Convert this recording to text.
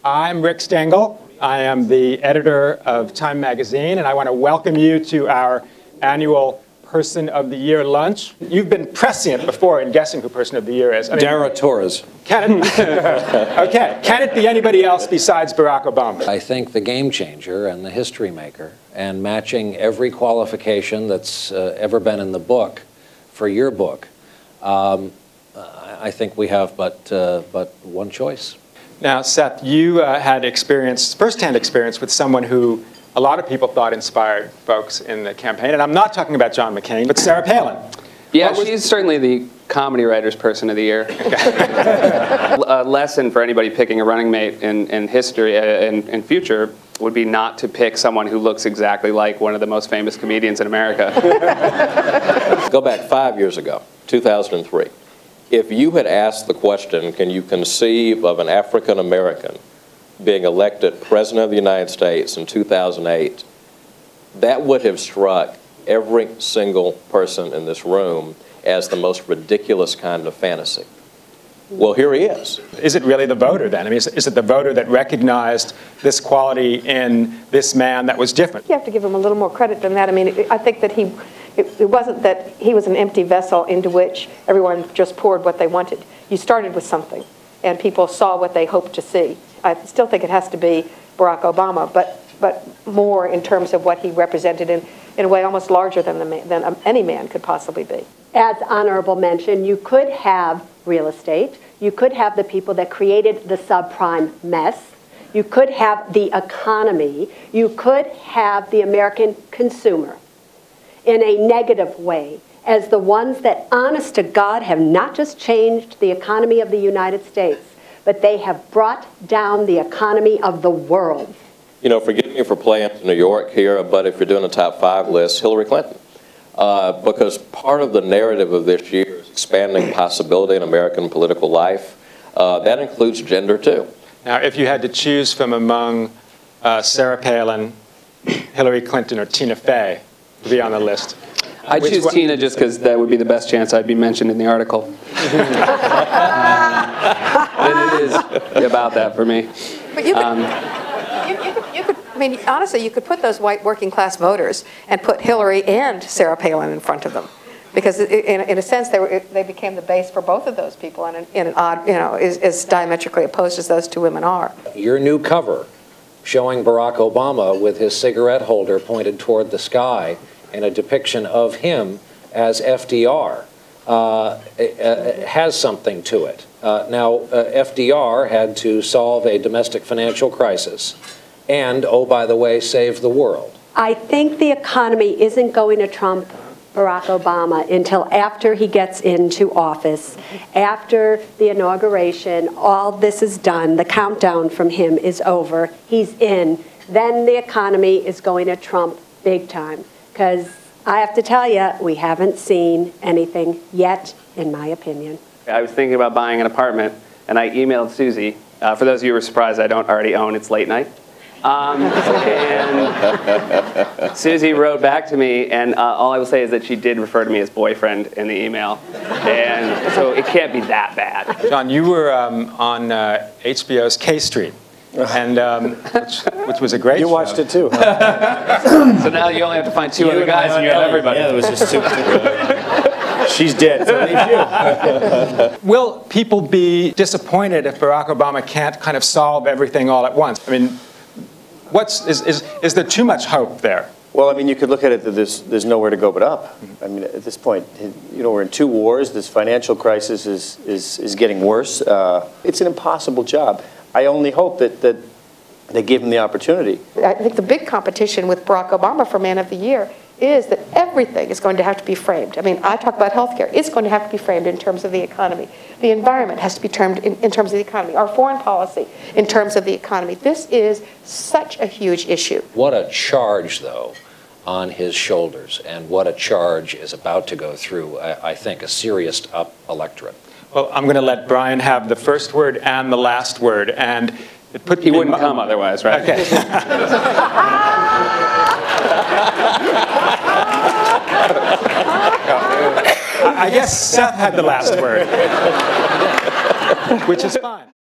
I'm Rick Stengel. I am the editor of Time Magazine, and I want to welcome you to our annual Person of the Year lunch. You've been prescient before in guessing who Person of the Year is. Dara Torres. Can it, okay. Can it be anybody else besides Barack Obama? I think the game changer and the history maker, and matching every qualification that's ever been in the book for your book. I think we have but one choice. Now, Seth, you had experience, first-hand experience with someone who a lot of people thought inspired folks in the campaign. And I'm not talking about John McCain, but Sarah Palin. Yeah, she's certainly the comedy writer's Person of the Year. A lesson for anybody picking a running mate in history, in future, would be not to pick someone who looks exactly like one of the most famous comedians in America. Go back 5 years ago, 2003. If you had asked the question, can you conceive of an African American being elected President of the United States in 2008, that would have struck every single person in this room as the most ridiculous kind of fantasy. Well, here he is. Is it really the voter then? I mean, is it the voter that recognized this quality in this man that was different? You have to give him a little more credit than that. I mean, I think that it wasn't that he was an empty vessel into which everyone just poured what they wanted. You started with something, and people saw what they hoped to see. I still think it has to be Barack Obama, but more in terms of what he represented in a way almost larger than any man could possibly be. As honorable mention, you could have real estate. You could have the people that created the subprime mess. You could have the economy. You could have the American consumer in a negative way as the ones that, honest to God, have not just changed the economy of the United States, but they have brought down the economy of the world. You know, forgive me for playing New York here, but if you're doing a top 5 list, Hillary Clinton. Because part of the narrative of this year is expanding possibility in American political life. That includes gender, too. Now, if you had to choose from among Sarah Palin, Hillary Clinton, or Tina Fey to be on the list, I'd choose Tina just because that would be the best chance I'd be mentioned in the article. And it is about that for me. But you could, I mean, honestly, you could put those white working class voters and put Hillary and Sarah Palin in front of them. Because in a sense, they became the base for both of those people in an odd, as diametrically opposed as those two women are. Your new cover showing Barack Obama with his cigarette holder pointed toward the sky and a depiction of him as FDR has something to it. Now, FDR had to solve a domestic financial crisis and, oh, by the way, save the world. I think the economy isn't going to trump Barack Obama until after he gets into office, after the inauguration, all this is done, the countdown from him is over, he's in, then the economy is going to trump big time. Because I have to tell you, we haven't seen anything yet, in my opinion. I was thinking about buying an apartment, and I emailed Suze. For those of you who are surprised, I don't already own It's Late Night. And Suze wrote back to me, and all I will say is that she did refer to me as boyfriend in the email. And so it can't be that bad. John, you were on HBO's K Street, and which was a great show. You watched it too, huh? So now you only have to find 2 other guys, and you have everybody. Yeah, it was just 2. She's dead, so leave you. Will people be disappointed if Barack Obama can't kind of solve everything all at once? I mean, is there too much hope there? Well, I mean, you could look at it that there's nowhere to go but up. I mean, at this point, we're in 2 wars. This financial crisis is getting worse. It's an impossible job. I only hope that they give him the opportunity. I think the big competition with Barack Obama for Man of the Year is that everything is going to have to be framed. I mean, I talk about healthcare. It's going to have to be framed in terms of the economy. The environment has to be termed in terms of the economy. Our foreign policy in terms of the economy. This is such a huge issue. What a charge, though, on his shoulders, and what a charge is about to go through, I think, a serious electorate. Well, I'm going to let Brian have the first word and the last word, and he wouldn't come otherwise, right? Okay. I guess Seth had the last word, which is fine.